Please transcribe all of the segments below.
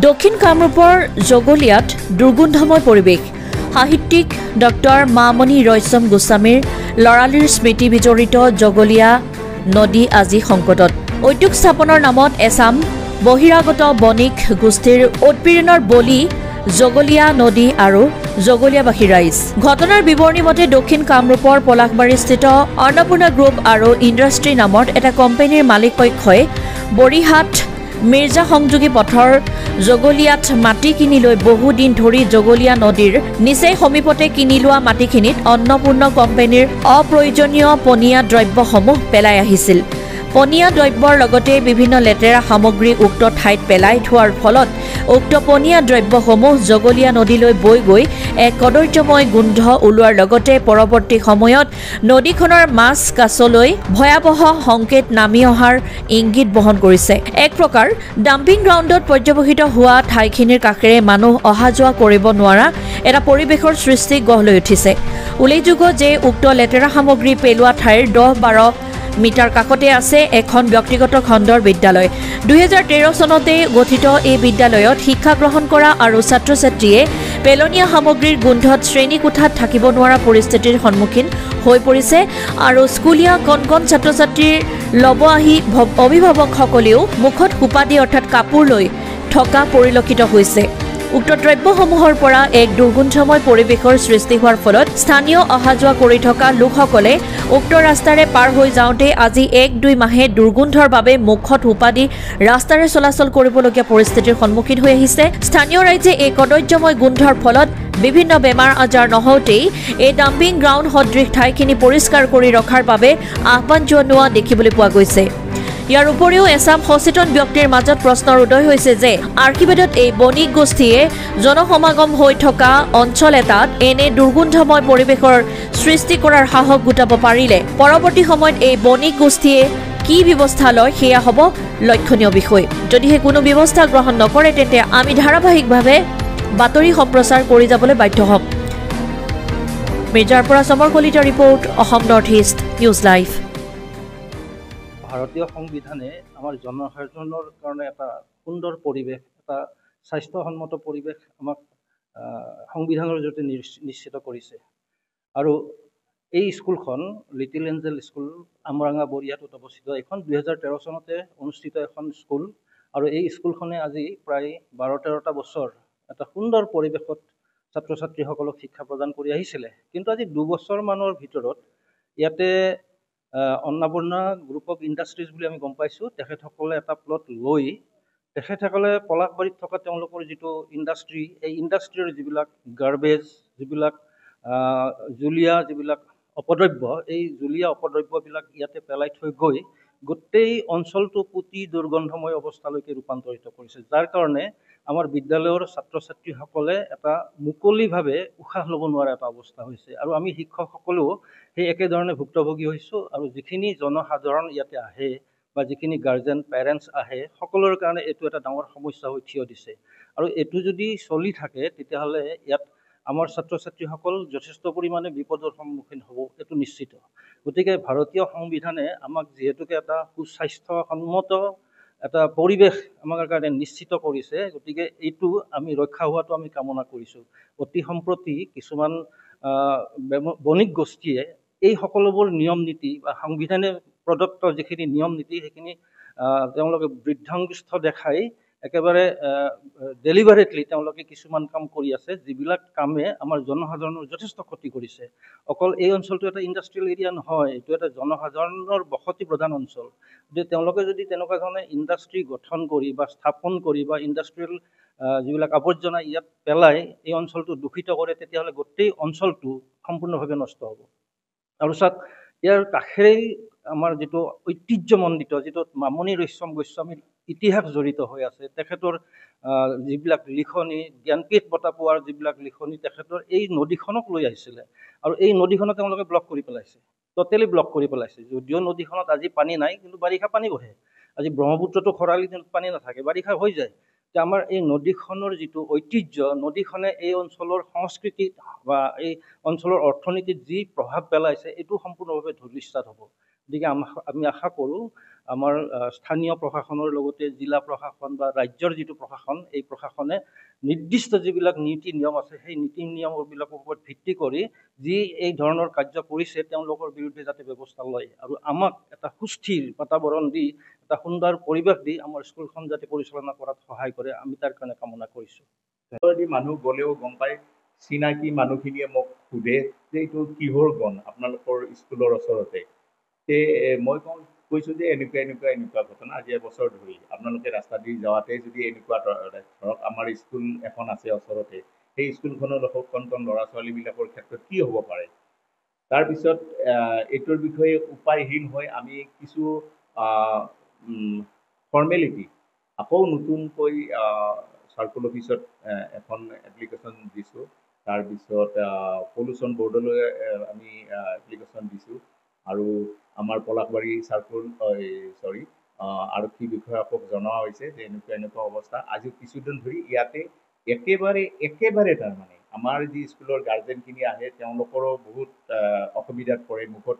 দক্ষিণ কামৰূপৰ জগলিয়াত দুৰ্গন্ধময় পৰিৱেশ। সাহিত্যিক ডক্টৰ মামণি ৰয়ছম গোস্বামীৰ লৰালিৰ স্মৃতি বিজড়িত জগলিয়া নদী আজি সংকটত। উদ্যোগ স্থাপনৰ নামত এছাম বহিৰাগত বণিক গোষ্ঠীৰ উৎপীড়নৰ বলি জগলিয়া নদী আৰু জগলিয়াবাসী ৰাইজ। ঘটনাৰ বিৱৰণী মতে দক্ষিণ কামৰূপৰ পলাশবাৰীস্থিত অন্নপূৰ্ণা গ্ৰুপ আৰু ইণ্ডাষ্ট্ৰী নামৰ এটা কোম্পানীৰ মালিক পক্ষই বৰিহাট মিৰ্জা সংযোগী পথৰ জগলিয়াত মাটি কিনি লৈ বহুদিন ধৰি জগলিয়া নদীৰ নিচেই সমীপতে কিনি লোৱা মাটিখিনিত অন্নপূৰ্ণ কোম্পানীৰ অপ্ৰয়োজনীয় পনীয়া দ্ৰব্যসমূহ পেলাই আহিছিল। পনীয়া দ্ৰব্যৰ লগতে বিভিন্ন লেতেৰা সামগ্ৰী উক্ত ঠাইত পেলাই থোৱাৰ ফলত উক্ত পনীয়া দ্ৰব্যসমূহ জগলিয়া নদীলৈ বৈ গৈ এক কদৰ্যময় গোন্ধ ওলোৱাৰ লগতে পৰৱৰ্তী সময়ত নদীখনৰ মাছ কাছলৈ ভয়াৱহ সংকেত নামি অহাৰ ইংগিত বহন কৰিছে। এক প্ৰকাৰ ডাম্পিং গ্ৰাউণ্ডত পৰ্যবসিত হোৱা ঠাইখিনিৰ কাষেৰে মানুহ অহা যোৱা কৰিব নোৱাৰা এটা পৰিৱেশৰ সৃষ্টি গঢ় লৈ উঠিছে। উল্লেখযোগ্য যে উক্ত লেতেৰা সামগ্ৰী পেলোৱা ঠাইৰ 10-12 মিটাৰ কাষতে আছে এখন ব্যক্তিগত খণ্ডৰ বিদ্যালয়। 2013 চনতে গঠিত এই বিদ্যালয়ত শিক্ষা গ্ৰহণ কৰা আৰু ছাত্ৰ ছাত্ৰীয়ে পেলনীয়া সামগ্ৰীৰ গোন্ধত শ্ৰেণীকোঠাত থাকিব নোৱাৰা পৰিস্থিতিৰ সন্মুখীন হৈ পৰিছে আৰু স্কুলীয়া কণ কণ ছাত্ৰ ছাত্ৰীৰ ল'ব আহি অভিভাৱকসকলেও মুখত সোপা দি অৰ্থাৎ কাপোৰ লৈ থকা পৰিলক্ষিত হৈছে। উক্ত দ্ৰব্যসমূহৰ পৰা এক দুৰ্গন্ধময় পৰিৱেশৰ সৃষ্টি হোৱাৰ ফলত স্থানীয় অহা যোৱা কৰি থকা লোকসকলে উক্ত ৰাস্তাৰে পাৰ হৈ যাওঁতে আজি 1-2 মাহে দুৰ্গন্ধৰ বাবে মুখত সোপা দি ৰাস্তাৰে চলাচল কৰিবলগীয়া পৰিস্থিতিৰ সন্মুখীন হৈ আহিছে। স্থানীয় ৰাইজে এই কদৰ্যময় গোন্ধৰ ফলত বিভিন্ন বেমাৰ আজাৰ নহওঁতেই এই ডাম্পিং গ্ৰাউণ্ড সদৃশ ঠাইখিনি পৰিষ্কাৰ কৰি ৰখাৰ বাবে আহ্বান জনোৱা দেখিবলৈ পোৱা গৈছে। ইয়াৰ উপৰিও এছাম সচেতন ব্যক্তিৰ মাজত প্ৰশ্নৰ উদয় হৈছে যে আৰ্কিবেদত এই বণিক গোষ্ঠীয়ে জনসমাগম হৈ থকা অঞ্চল এটাত এনে দুৰ্গন্ধময় পৰিৱেশৰ সৃষ্টি কৰাৰ সাহস গোটাব পাৰিলে পৰৱৰ্তী সময়ত এই বণিক গোষ্ঠীয়ে কি ব্যৱস্থা লয় সেয়া হ'ব লক্ষণীয় বিষয়। যদিহে কোনো ব্যৱস্থা গ্ৰহণ নকৰে তেন্তে আমি ধাৰাবাহিকভাৱে বাতৰি সম্প্ৰচাৰ কৰি যাবলৈ বাধ্য হ'ম। মিৰ্জাৰ পৰা Samar Kalita report, Assam North East news live. ভাৰতীয় সংবিধানে আমাৰ জনসাধাৰণৰ কাৰণে এটা সুন্দৰ পৰিৱেশ, এটা স্বাস্থ্যসন্মত পৰিৱেশ আমাক সংবিধানৰ জৰিয়তে নিশ্চিত কৰিছে। আৰু এই স্কুলখন লিটিল এঞ্জেল স্কুল আমৰাঙা বৰিয়াত অৱস্থিত। এইখন 2013 চনতে অনুষ্ঠিত এখন স্কুল আৰু এই স্কুলখনে আজি প্ৰায় 12-13টা বছৰ এটা সুন্দৰ পৰিৱেশত ছাত্ৰ ছাত্ৰীসকলক শিক্ষা প্ৰদান কৰি আহিছিলে। কিন্তু আজি 2 বছৰমানৰ ভিতৰত ইয়াতে অন্নপূৰ্ণা গ্ৰুপ অফ ইণ্ডাষ্ট্ৰিজ বুলি আমি গম পাইছোঁ, তেখেতসকলে এটা প্লট লৈ তেখেতসকলে পলাশবাৰীত থকা তেওঁলোকৰ যিটো ইণ্ডাষ্ট্ৰী, এই ইণ্ডাষ্ট্ৰীৰ যিবিলাক গাৰ্বেজ, যিবিলাক জুলীয়া যিবিলাক অপদ্ৰব্য, এই জুলীয়া অপদ্ৰব্যবিলাক ইয়াতে পেলাই থৈ গৈ গোটেই অঞ্চলটো পুতি দুৰ্গন্ধময় অৱস্থালৈকে ৰূপান্তৰিত কৰিছে, যাৰ কাৰণে আমাৰ বিদ্যালয়ৰ ছাত্ৰ ছাত্ৰীসকলে এটা মুকলিভাৱে উশাহ ল'ব নোৱাৰা এটা অৱস্থা হৈছে। আৰু আমি শিক্ষকসকলেও সেই একেধৰণে ভুক্তভোগী হৈছোঁ। আৰু যিখিনি জনসাধাৰণ ইয়াতে আহে বা যিখিনি গাৰ্জেন পেৰেণ্টছ আহে, সকলোৰে কাৰণে এইটো এটা ডাঙৰ সমস্যা হৈ থিয় দিছে। আৰু এইটো যদি চলি থাকে তেতিয়াহ'লে ইয়াত আমাৰ ছাত্ৰ ছাত্ৰীসকল যথেষ্ট পৰিমাণে বিপদৰ সন্মুখীন হ'ব, এইটো নিশ্চিত। গতিকে ভাৰতীয় সংবিধানে আমাক যিহেতুকে এটা সুস্বাস্থ্যসন্মত এটা পৰিৱেশ আমাৰ কাৰণে নিশ্চিত কৰিছে, গতিকে এইটো আমি ৰক্ষা হোৱাটো আমি কামনা কৰিছোঁ। অতি সম্প্ৰতি কিছুমান বণিক গোষ্ঠীয়ে এই সকলোবোৰ নিয়ম নীতি বা সংবিধানে প্ৰদত্ত যিখিনি নিয়ম নীতি সেইখিনি তেওঁলোকে বৃদ্ধাংগুষ্ঠ দেখাই একেবাৰে ডেলিভাৰেটলি তেওঁলোকে কিছুমান কাম কৰি আছে, যিবিলাক কামে আমাৰ জনসাধাৰণৰ যথেষ্ট ক্ষতি কৰিছে। অকল এই অঞ্চলটো এটা ইণ্ডাষ্ট্ৰিয়েল এৰিয়া নহয়, এইটো এটা জনসাধাৰণৰ বসতি প্ৰধান অঞ্চল। গতিকে তেওঁলোকে যদি তেনেকুৱা ধৰণে ইণ্ডাষ্ট্ৰী গঠন কৰি বা স্থাপন কৰি বা ইণ্ডাষ্ট্ৰিয়েল যিবিলাক আৱৰ্জনা ইয়াত পেলাই এই অঞ্চলটো দূষিত কৰে, তেতিয়াহ'লে গোটেই অঞ্চলটো সম্পূৰ্ণভাৱে নষ্ট হ'ব। আৰু চাওক, ইয়াৰ কাষেৰেই আমাৰ যিটো ঐতিহ্যমণ্ডিত, যিটো মামণি ৰয়ছম গোস্বামীৰ ইতিহাস জড়িত হৈ আছে, তেখেতৰ যিবিলাক লিখনি, জ্ঞানপীঠ বঁটা পোৱাৰ যিবিলাক লিখনি তেখেতৰ এই নদীখনক লৈ আহিছিলে। আৰু এই নদীখনক তেওঁলোকে ব্লক কৰি পেলাইছে, টোটেলি ব্লক কৰি পেলাইছে। যদিও নদীখনত আজি পানী নাই, কিন্তু বাৰিষা পানী বহে। আজি ব্ৰহ্মপুত্ৰতো খৰালি দিনত পানী নাথাকে, বাৰিষা হৈ যায়। যে আমাৰ এই নদীখনৰ যিটো ঐতিহ্য, নদীখনে এই অঞ্চলৰ সংস্কৃতিত বা এই অঞ্চলৰ অৰ্থনীতিত যি প্ৰভাৱ পেলাইছে, এইটো সম্পূৰ্ণভাৱে ধূলিসাৎ হ'ব। গতিকে আমি আশা কৰোঁ আমাৰ স্থানীয় প্ৰশাসনৰ লগতে জিলা প্ৰশাসন বা ৰাজ্যৰ যিটো প্ৰশাসন, এই প্ৰশাসনে নিৰ্দিষ্ট যিবিলাক নীতি নিয়ম আছে সেই নীতি নিয়মবিলাকৰ ওপৰত ভিত্তি কৰি যি এই ধৰণৰ কাৰ্য কৰিছে তেওঁলোকৰ বিৰুদ্ধে যাতে ব্যৱস্থা লয় আৰু আমাক এটা সুস্থিৰ বাতাবৰণ দি এটা সুন্দৰ পৰিৱেশ দি আমাৰ স্কুলখন যাতে পৰিচালনা কৰাত সহায় কৰে, আমি তাৰ কাৰণে কামনা কৰিছোঁ। মানুহ গ'লেও গম পায়, চিনাকি মানুহখিনিয়ে মোক সোধে যে এইটো কিহৰ গণ আপোনালোকৰ স্কুলৰ ওচৰতে। তে মই কৈছোঁ যে এনেকুৱা ঘটনা আজি এবছৰ ধৰি আপোনালোকে ৰাস্তা দি যাওঁতে যদি এনেকুৱা ধৰক আমাৰ স্কুল এখন আছে ওচৰতে, সেই স্কুলখনৰ কণ ল'ৰা ছোৱালীবিলাকৰ ক্ষেত্ৰত কি হ'ব পাৰে। তাৰপিছত এইটোৰ বিষয়ে উপায়হীন হৈ আমি কিছু ফৰ্মেলিটি আকৌ নতুনকৈ চাৰ্কুল অফিচত এখন এপ্লিকেশ্যন দিছোঁ। তাৰপিছত পলিউশ্যন বৰ্ডলৈ আমি এপ্লিকেশ্যন দিছোঁ আৰু আমাৰ পলাশবাৰী চাৰ্কুল আৰক্ষী বিষয়াকক জনোৱা হৈছে যে এনেকুৱা অৱস্থা। আজি কিছুদিন ধৰি ইয়াতে একেবাৰে তাৰমানে আমাৰ যি স্কুলৰ গাৰ্জেনখিনি আহে তেওঁলোকৰো বহুত অসুবিধাত পৰে, মুখত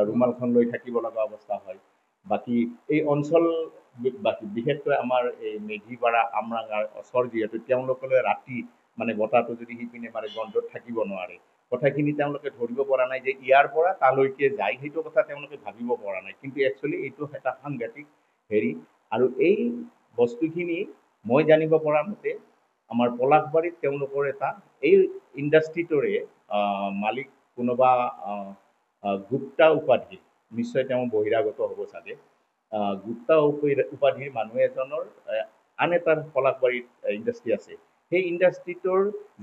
ৰুমালখন লৈ থাকিব লগা অৱস্থা হয়। বাকী এই অঞ্চল বিশেষকৈ আমাৰ এই মেধিপাৰা আমৰাঙাৰ ওচৰ যিহেতু তেওঁলোকলৈ ৰাতি মানে বতাহটো যদি সিপিনে মাৰে গন্ধত থাকিব নোৱাৰে। কথাখিনি তেওঁলোকে ধৰিব পৰা নাই যে ইয়াৰ পৰা তালৈকে যায়, সেইটো কথা তেওঁলোকে ভাবিব পৰা নাই। কিন্তু একচুৱেলি এইটো এটা সাংঘাতিক হেৰি। আৰু এই বস্তুখিনি মই জানিব পৰা মতে আমাৰ পলাশবাৰীত তেওঁলোকৰ এটা এই ইণ্ডাষ্ট্ৰিটোৰে মালিক কোনোবা গুপ্তা উপাধি, নিশ্চয় তেওঁ বহিৰাগত হ'ব চাগে। গুপ্তা উপাধিৰ মানুহ এজনৰ আন এটা পলাশবাৰীত ইণ্ডাষ্ট্ৰি আছে। সেই ইণ্ডাষ্ট্ৰিটোৰ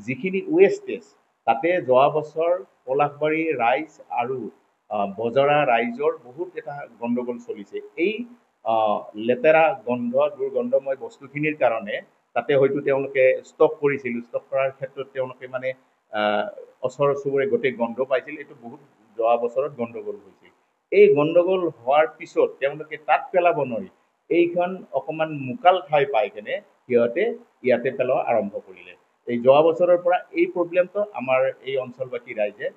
যিখিনি ৱেষ্টেজ তাতে যোৱা বছৰ পলাশবাৰী ৰাইজ আৰু বজৰা ৰাইজৰ বহুত এটা গণ্ডগোল চলিছে। এই লেতেৰা দুৰ্গন্ধময় বস্তুখিনিৰ কাৰণে তাতে হয়তো তেওঁলোকে ষ্টক কৰিছিল, ষ্টক কৰাৰ ক্ষেত্ৰত তেওঁলোকে মানে ওচৰ চুবুৰীয়া গোটেই গন্ধ পাইছিল। এইটো বহুত যোৱা বছৰত গণ্ডগোল হৈছিল। এই গণ্ডগোল হোৱাৰ পিছত তেওঁলোকে তাত পেলাব নোৱাৰি এইখন অকণমান মুকাল ঠাই পাই কেনে সিহঁতে ইয়াতে পেলোৱা আৰম্ভ কৰিলে। এই যোৱা বছৰৰ পৰা এই প্ৰব্লেমটো আমাৰ এই অঞ্চলবাসী ৰাইজে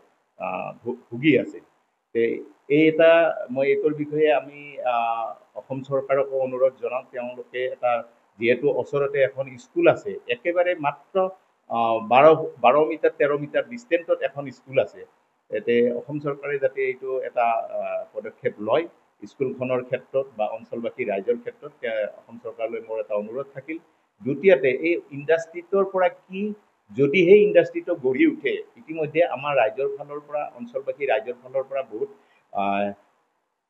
ভুগি আছে। এটা মই এইটোৰ বিষয়ে আমি অসম চৰকাৰকো অনুৰোধ জনাওঁ, তেওঁলোকে এটা যিহেতু ওচৰতে এখন স্কুল আছে, একেবাৰে মাত্ৰ 12 মিটাৰ 13 মিটাৰ ডিষ্টেঞ্চত এখন স্কুল আছে, যাতে অসম চৰকাৰে যাতে এইটো এটা পদক্ষেপ লয় স্কুলখনৰ ক্ষেত্ৰত বা অঞ্চলবাসী ৰাইজৰ ক্ষেত্ৰত। অসম চৰকাৰলৈ মোৰ এটা অনুৰোধ থাকিল। দ্বিতীয়তে এই ইণ্ডাষ্ট্ৰিটোৰ পৰা কি যদি সেই ইণ্ডাষ্ট্ৰিটো গঢ়ি উঠে, ইতিমধ্যে আমাৰ ৰাইজৰ ফালৰ পৰা অঞ্চলবাসী ৰাইজৰ ফালৰ পৰা বহুত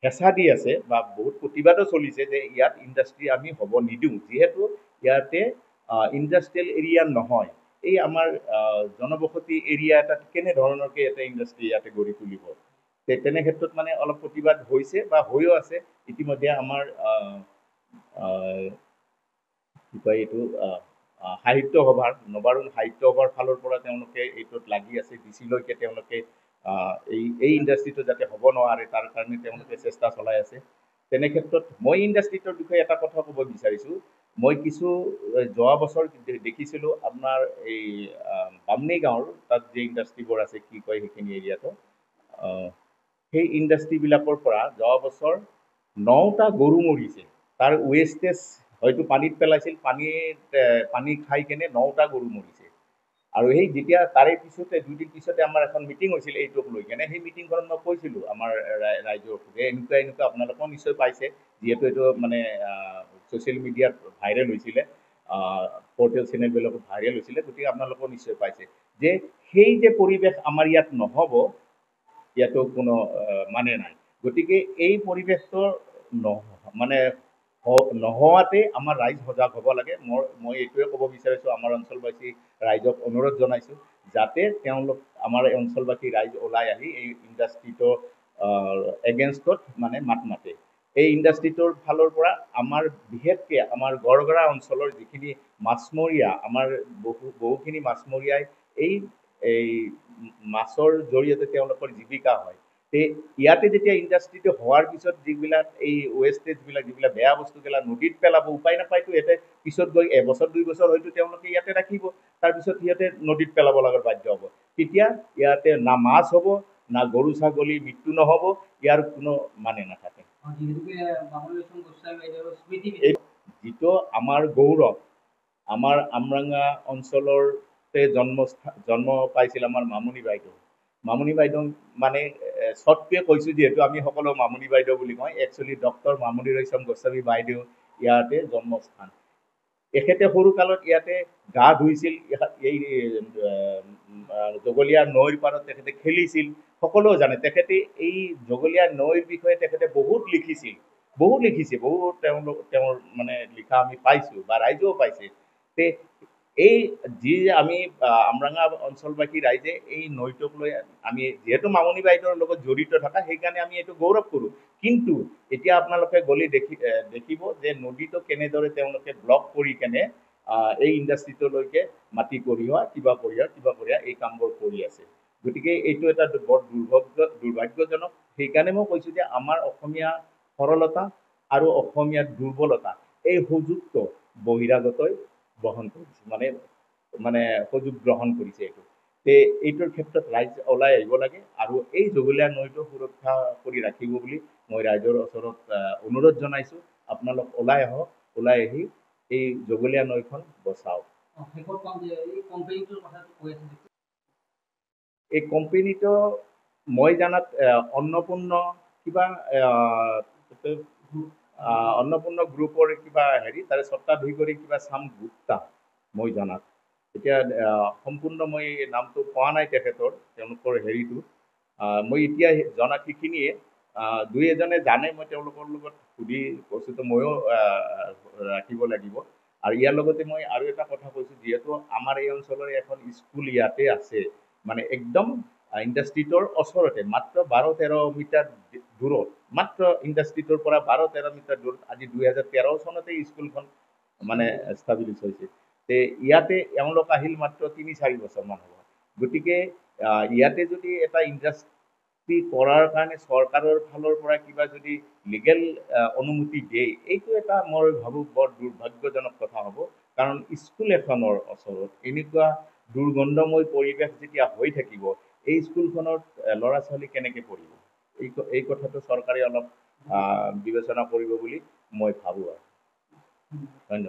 হেঁচা দি আছে বা বহুত প্ৰতিবাদো চলিছে যে ইয়াত ইণ্ডাষ্ট্ৰি আমি হ'ব নিদিওঁ, যিহেতু ইয়াতে ইণ্ডাষ্ট্ৰিয়েল এৰিয়া নহয়, এই আমাৰ জনবসতি এৰিয়া এটাত কেনেধৰণৰকৈ এটা ইণ্ডাষ্ট্ৰি ইয়াতে গঢ়ি তুলিব। তেনে ক্ষেত্ৰত মানে অলপ প্ৰতিবাদ হৈছে বা হৈও আছে। ইতিমধ্যে আমাৰ কি কয় এইটো সাহিত্য সভাৰ নবাৰুণ সাহিত্য সভাৰ ফালৰ পৰা তেওঁলোকে এইটোত লাগি আছে। ডিচিলৈকে তেওঁলোকে এই ইণ্ডাষ্ট্ৰিটো যাতে হ'ব নোৱাৰে তাৰ কাৰণে তেওঁলোকে চেষ্টা চলাই আছে। তেনে ক্ষেত্ৰত মই ইণ্ডাষ্ট্ৰিটোৰ বিষয়ে এটা কথা ক'ব বিচাৰিছোঁ। মই কিছু যোৱা বছৰ দেখিছিলোঁ আপোনাৰ এই বামনী গাঁৱৰ তাত যে ইণ্ডাষ্ট্ৰিবোৰ আছে, কি কয় সেইখিনি এৰিয়াটো, সেই ইণ্ডাষ্ট্ৰিবিলাকৰ পৰা যোৱা বছৰ 9টা গৰু মৰিছে। তাৰ ৱেষ্টেজ হয়তো পানীত পেলাইছিল, পানী খাই কেনে 9টা গৰু মৰিছে। আৰু সেই যেতিয়া তাৰে পিছতে 2 দিন পিছতে আমাৰ এখন মিটিং হৈছিল এইটোক লৈ কেনে। সেই মিটিংখনত মই কৈছিলোঁ আমাৰ ৰাইজক যে এনেকুৱা আপোনালোকেও নিশ্চয় পাইছে, যিহেতু এইটো মানে ছ'চিয়েল মিডিয়াত ভাইৰেল হৈছিলে, পৰ্টেল চেনেলবিলাকত ভাইৰেল হৈছিলে, গতিকে আপোনালোকেও নিশ্চয় পাইছে যে সেই যে পৰিৱেশ আমাৰ ইয়াত নহ'ব, ইয়াতো কোনো মানে নাই। গতিকে এই পৰিৱেশটো মানে নোহোৱাতে আমাৰ ৰাইজ সজাগ হ'ব লাগে। মই এইটোৱে ক'ব বিচাৰিছোঁ, আমাৰ অঞ্চলবাসী ৰাইজক অনুৰোধ জনাইছোঁ যাতে তেওঁলোক আমাৰ অঞ্চলবাসী ৰাইজ ওলাই আহি এই ইণ্ডাষ্ট্ৰিটো এগেইনষ্টত মানে মাত মাতে। এই ইণ্ডাষ্ট্ৰিটোৰ ফালৰ পৰা আমাৰ বিশেষকৈ আমাৰ গড়গড়া অঞ্চলৰ যিখিনি মাছমৰীয়া, আমাৰ বহুখিনি মাছমৰীয়াই এই মাছৰ জৰিয়তে তেওঁলোকৰ জীৱিকা হয়। ইয়াতে যেতিয়া ইণ্ডাষ্ট্ৰিটো হোৱাৰ পিছত যিবিলাক এই ৱেষ্টেজবিলাক, যিবিলাক বেয়া বস্তুবিলাক নদীত পেলাব, উপায় নাপায়তো ইয়াতে পিছত গৈ এবছৰ 2 বছৰ হয়তো তেওঁলোকে ইয়াতে ৰাখিব, তাৰপিছত সিহঁতে নদীত পেলাব লগাৰ বাধ্য হ'ব। তেতিয়া ইয়াতে না মাছ হ'ব, না গৰু ছাগলী মৃত্যু নহ'ব, ইয়াৰ কোনো মানে নাথাকে। যিটো আমাৰ গৌৰৱ, আমাৰ আমৰাঙা অঞ্চলতে জন্ম পাইছিল আমাৰ মামনি বাইদেউ। মামনি বাইদেউ মানে চটকে কৈছোঁ যিহেতু আমি সকলো মামনি বাইদেউ বুলি কওঁ, একচুৱেলি ডক্টৰ মামনি ৰয়ছম গোস্বামী বাইদেউ ইয়াতে জন্মস্থান। এখেতে সৰু কালত ইয়াতে গা ধুইছিল, এই জগলীয়া নৈৰ পাৰত তেখেতে খেলিছিল, সকলোৱে জানে। তেখেতে এই জগলীয়া নৈৰ বিষয়ে তেখেতে বহুত লিখিছিল, বহুত তেওঁৰ মানে লিখা আমি পাইছোঁ বা ৰাইজেও পাইছে। তে এই যি আমি আমৰাঙা অঞ্চলবাসী ৰাইজে এই নৈটোক লৈ আমি যিহেতু মামনি বাইদেউৰ লগত জড়িত থকা, সেইকাৰণে আমি এইটো গৌৰৱ কৰোঁ। কিন্তু এতিয়া আপোনালোকে গ'লে দেখিব যে নদীটো কেনেদৰে তেওঁলোকে ব্লক কৰি কেনে এই ইণ্ডাষ্ট্ৰিটোলৈকে মাটি কঢ়িওৱা, কিবা কঢ়িওৱা এই কামবোৰ কৰি আছে। গতিকে এইটো এটা বৰ দুৰ্ভাগ্যজনক। সেইকাৰণে মই কৈছোঁ যে আমাৰ অসমীয়া সৰলতা আৰু অসমীয়াৰ দুৰ্বলতা, এই সুযোগটো বহিৰাগতই গ্ৰহণ কৰিছে, মানে সুযোগ গ্ৰহণ কৰিছে এইটো। এইটোৰ ক্ষেত্ৰত ৰাইজ ওলাই আহিব লাগে আৰু এই জগলীয়া নৈটো সুৰক্ষা কৰি ৰাখিব বুলি মই ৰাইজৰ ওচৰত অনুৰোধ জনাইছোঁ। আপোনালোক ওলাই আহক, ওলাই আহি এই জগলীয়া নৈখন বচাওক। এই কোম্পানীটো মই জানাত অন্নপূৰ্ণ কিবা অন্নপূৰ্ণ গ্ৰুপৰ কিবা তাৰে স্বত্বাধিকাৰী কিবা চাম গুপ্তা মই জানাত। এতিয়া সম্পূৰ্ণ মই নামটো পোৱা নাই তেখেতৰ, তেওঁলোকৰ মই এতিয়া জনাত সেইখিনিয়ে। দুই এজনে জানে, মই তেওঁলোকৰ লগত সুধি বস্তুটো ময়ো ৰাখিব লাগিব। আৰু ইয়াৰ লগতে মই আৰু এটা কথা কৈছোঁ, যিহেতু আমাৰ এই অঞ্চলৰ এখন স্কুল ইয়াতে আছে, মানে একদম ইণ্ডাষ্ট্ৰিটোৰ ওচৰতে, মাত্ৰ 12-13 মিটাৰ দূৰত, মাত্ৰ ইণ্ডাষ্ট্ৰিটোৰ পৰা 12-13 মিটাৰ দূৰত। আজি 2013 চনতে স্কুলখন মানে এষ্টাব্লিছ হৈছে। ইয়াতে এওঁলোক আহিল মাত্ৰ 3-4 বছৰমান হ'ব। গতিকে ইয়াতে যদি এটা ইণ্ডাষ্ট্ৰি কৰাৰ কাৰণে চৰকাৰৰ ফালৰ পৰা কিবা যদি লিগেল অনুমতি দিয়ে, এইটো এটা মই ভাবোঁ বৰ দুৰ্ভাগ্যজনক কথা হ'ব। কাৰণ স্কুল এখনৰ ওচৰত এনেকুৱা দুৰ্গন্ধময় পৰিৱেশ যেতিয়া হৈ থাকিব, এই স্কুলখনত ল'ৰা ছোৱালী কেনেকৈ পঢ়িব? এই কথাটো চৰকাৰে অলপ বিবেচনা কৰিব বুলি মই ভাবোঁ আৰু। ধন্যবাদ।